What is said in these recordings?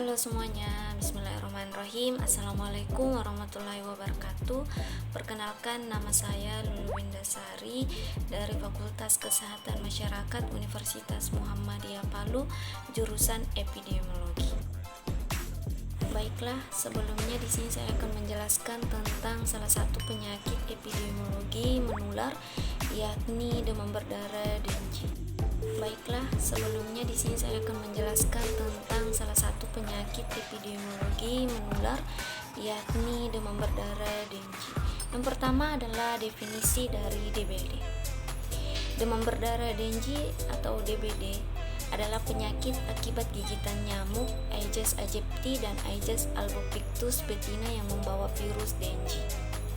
Halo semuanya, bismillahirrahmanirrahim. Assalamualaikum warahmatullahi wabarakatuh. Perkenalkan, nama saya Lulu Windasari dari Fakultas Kesehatan Masyarakat Universitas Muhammadiyah Palu, jurusan Epidemiologi. Baiklah, sebelumnya di sini saya akan menjelaskan tentang salah satu penyakit epidemiologi menular, yakni demam berdarah Dengue. Baiklah, sebelumnya di sini saya akan menjelaskan tentang salah satu penyakit epidemiologi menular, yakni demam berdarah Dengue. Yang pertama adalah definisi dari DBD. Demam berdarah Dengue atau DBD adalah penyakit akibat gigitan nyamuk Aedes aegypti dan Aedes albopictus betina yang membawa virus Dengue.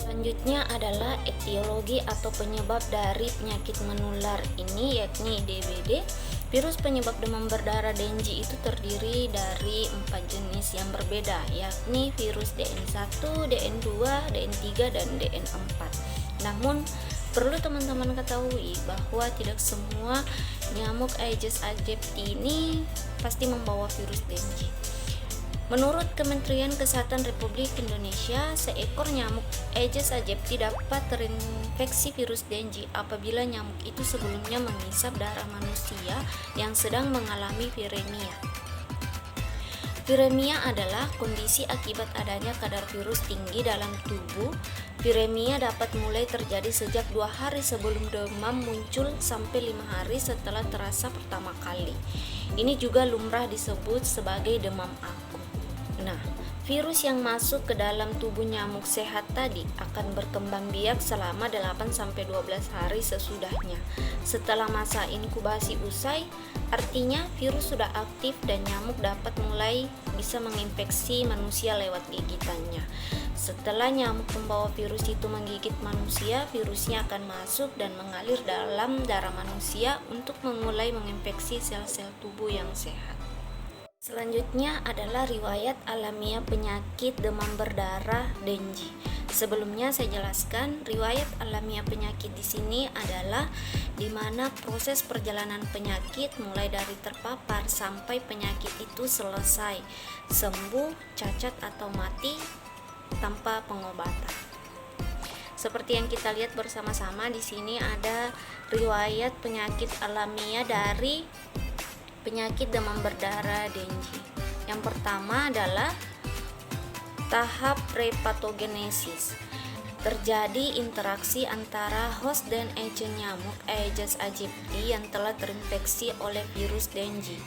Selanjutnya adalah etiologi atau penyebab dari penyakit menular ini, yakni DBD. Virus penyebab demam berdarah Dengue itu terdiri dari 4 jenis yang berbeda, yakni virus DN1, DN2, DN3, dan DN4. Namun, perlu teman-teman ketahui bahwa tidak semua nyamuk Aedes aegypti ini pasti membawa virus Dengue. Menurut Kementerian Kesehatan Republik Indonesia, seekor nyamuk Aedes aegypti dapat terinfeksi virus Dengue apabila nyamuk itu sebelumnya menghisap darah manusia yang sedang mengalami viremia. Viremia adalah kondisi akibat adanya kadar virus tinggi dalam tubuh. Viremia dapat mulai terjadi sejak 2 hari sebelum demam muncul sampai 5 hari setelah terasa pertama kali. Ini juga lumrah disebut sebagai demam akut. Nah, virus yang masuk ke dalam tubuh nyamuk sehat tadi akan berkembang biak selama 8-12 hari sesudahnya. Setelah masa inkubasi usai, artinya virus sudah aktif dan nyamuk dapat mulai bisa menginfeksi manusia lewat gigitannya. Setelah nyamuk pembawa virus itu menggigit manusia, virusnya akan masuk dan mengalir dalam darah manusia untuk memulai menginfeksi sel-sel tubuh yang sehat. Selanjutnya adalah riwayat alamiah penyakit demam berdarah Dengue. Sebelumnya saya jelaskan, riwayat alamiah penyakit di sini adalah di mana proses perjalanan penyakit mulai dari terpapar sampai penyakit itu selesai, sembuh, cacat atau mati tanpa pengobatan. Seperti yang kita lihat bersama-sama di sini ada riwayat penyakit alamiah dari penyakit demam berdarah Dengue. Yang pertama adalah tahap prepatogenesis. Terjadi interaksi antara host dan agent nyamuk Aedes aegypti yang telah terinfeksi oleh virus Dengue.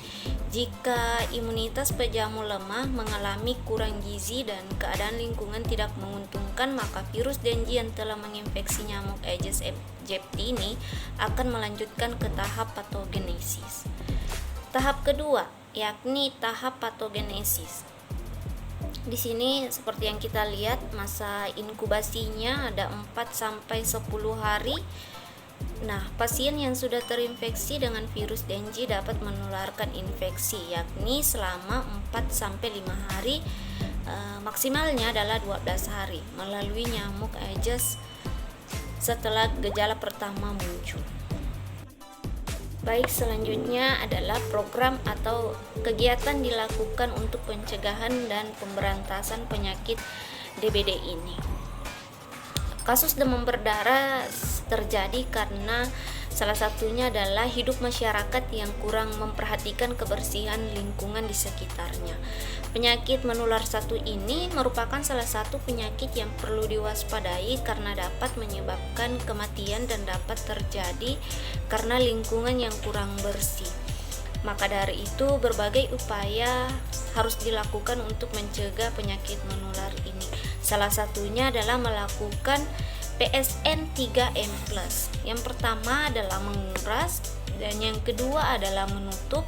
Jika imunitas pejamu lemah, mengalami kurang gizi dan keadaan lingkungan tidak menguntungkan, maka virus Dengue yang telah menginfeksi nyamuk Aedes aegypti ini akan melanjutkan ke tahap patogenesis. Tahap kedua, yakni tahap patogenesis. Di sini seperti yang kita lihat, masa inkubasinya ada 4-10 hari. Nah, pasien yang sudah terinfeksi dengan virus Dengue dapat menularkan infeksi, yakni selama 4-5 hari, maksimalnya adalah 12 hari, melalui nyamuk Aedes setelah gejala pertama muncul. Baik, selanjutnya adalah program atau kegiatan dilakukan untuk pencegahan dan pemberantasan penyakit DBD ini. Kasus demam berdarah terjadi karena salah satunya adalah hidup masyarakat yang kurang memperhatikan kebersihan lingkungan di sekitarnya. Penyakit menular satu ini merupakan salah satu penyakit yang perlu diwaspadai karena dapat menyebabkan kematian dan dapat terjadi karena lingkungan yang kurang bersih. Maka dari itu, berbagai upaya harus dilakukan untuk mencegah penyakit menular ini. Salah satunya adalah melakukan PSN 3M+. Yang pertama adalah menguras, dan yang kedua adalah menutup,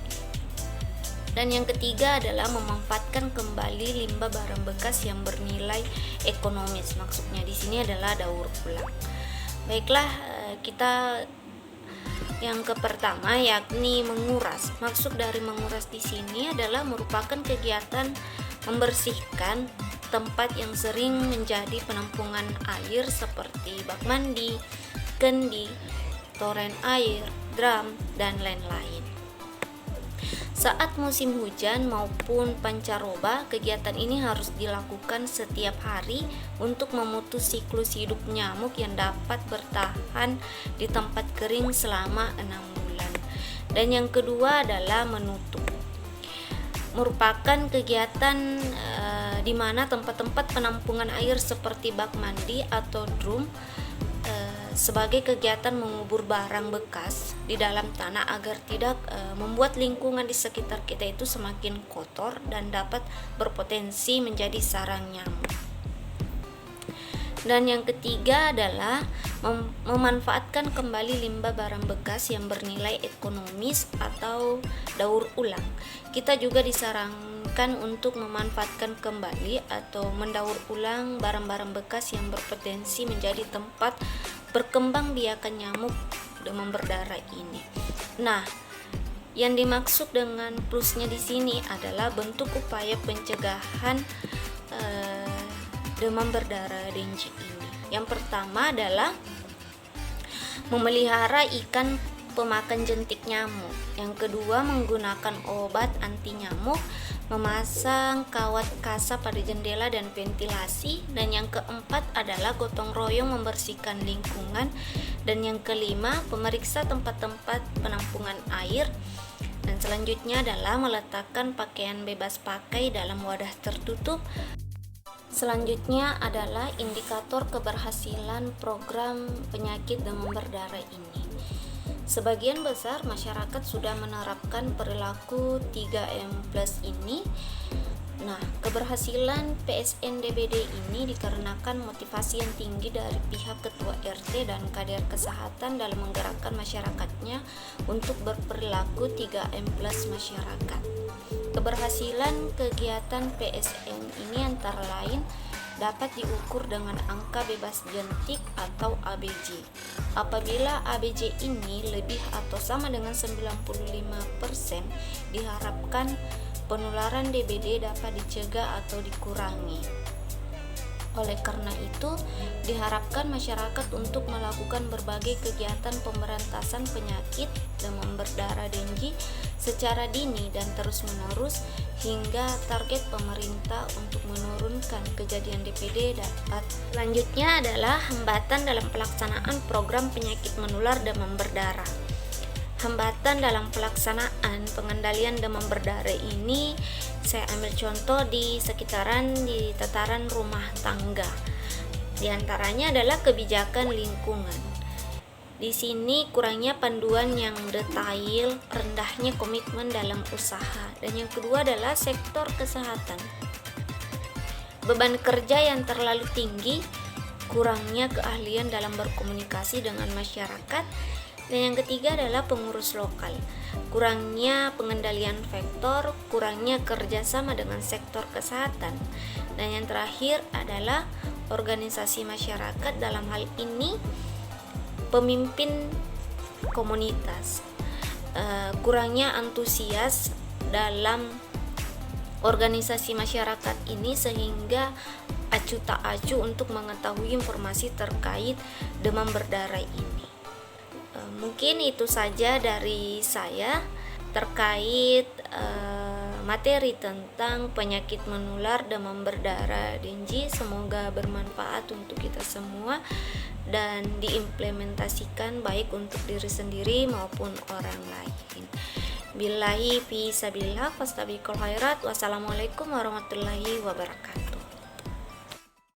dan yang ketiga adalah memanfaatkan kembali limbah barang bekas yang bernilai ekonomis. Maksudnya di sini adalah daur ulang. Baiklah, kita yang pertama yakni menguras. Maksud dari menguras di sini adalah merupakan kegiatan membersihkan tempat yang sering menjadi penampungan air seperti bak mandi, kendi, toren air, drum, dan lain-lain. Saat musim hujan maupun pancaroba, kegiatan ini harus dilakukan setiap hari untuk memutus siklus hidup nyamuk yang dapat bertahan di tempat kering selama 6 bulan. Dan yang kedua adalah menutup. Merupakan kegiatan di mana tempat-tempat penampungan air seperti bak mandi atau drum sebagai kegiatan mengubur barang bekas di dalam tanah agar tidak membuat lingkungan di sekitar kita itu semakin kotor dan dapat berpotensi menjadi sarang nyamuk. Dan yang ketiga adalah memanfaatkan kembali limbah barang bekas yang bernilai ekonomis atau daur ulang. Kita juga disarankan untuk memanfaatkan kembali atau mendaur ulang barang-barang bekas yang berpotensi menjadi tempat berkembang biakan nyamuk demam berdarah ini. Nah, yang dimaksud dengan plusnya di sini adalah bentuk upaya pencegahan demam berdarah dengue ini. Yang pertama adalah memelihara ikan pemakan jentik nyamuk. Yang kedua, menggunakan obat anti nyamuk, memasang kawat kasa pada jendela dan ventilasi. Dan yang keempat adalah gotong royong membersihkan lingkungan. Dan yang kelima, pemeriksa tempat-tempat penampungan air. Dan selanjutnya adalah meletakkan pakaian bebas pakai dalam wadah tertutup. Selanjutnya adalah indikator keberhasilan program penyakit demam berdarah ini. Sebagian besar masyarakat sudah menerapkan perilaku 3M+ ini. Nah, keberhasilan PSN-DBD ini dikarenakan motivasi yang tinggi dari pihak ketua RT dan kader kesehatan dalam menggerakkan masyarakatnya untuk berperilaku 3M+ masyarakat. Keberhasilan kegiatan PSN ini antara lain dapat diukur dengan angka bebas jentik atau ABJ. Apabila ABJ ini lebih atau sama dengan 95%, diharapkan penularan DBD dapat dicegah atau dikurangi. Oleh karena itu, diharapkan masyarakat untuk melakukan berbagai kegiatan pemberantasan penyakit demam berdarah dengue secara dini dan terus-menerus hingga target pemerintah untuk menurunkan kejadian DPD dapat. Selanjutnya adalah hambatan dalam pelaksanaan program penyakit menular demam berdarah. Hambatan dalam pelaksanaan pengendalian demam berdarah ini saya ambil contoh di tataran rumah tangga. Di antaranya adalah kebijakan lingkungan. Di sini kurangnya panduan yang detail, rendahnya komitmen dalam usaha. Dan yang kedua adalah sektor kesehatan. Beban kerja yang terlalu tinggi, kurangnya keahlian dalam berkomunikasi dengan masyarakat. Dan yang ketiga adalah pengurus lokal, kurangnya pengendalian vektor, kurangnya kerjasama dengan sektor kesehatan. Dan yang terakhir adalah organisasi masyarakat, dalam hal ini pemimpin komunitas, kurangnya antusias dalam organisasi masyarakat ini sehingga acuh tak acuh untuk mengetahui informasi terkait demam berdarah ini. Mungkin itu saja dari saya terkait materi tentang penyakit menular demam berdarah dengue. Semoga bermanfaat untuk kita semua dan diimplementasikan baik untuk diri sendiri maupun orang lain. Billahi fi sabilillah fastabiqul khairat. Wassalamualaikum warahmatullahi wabarakatuh.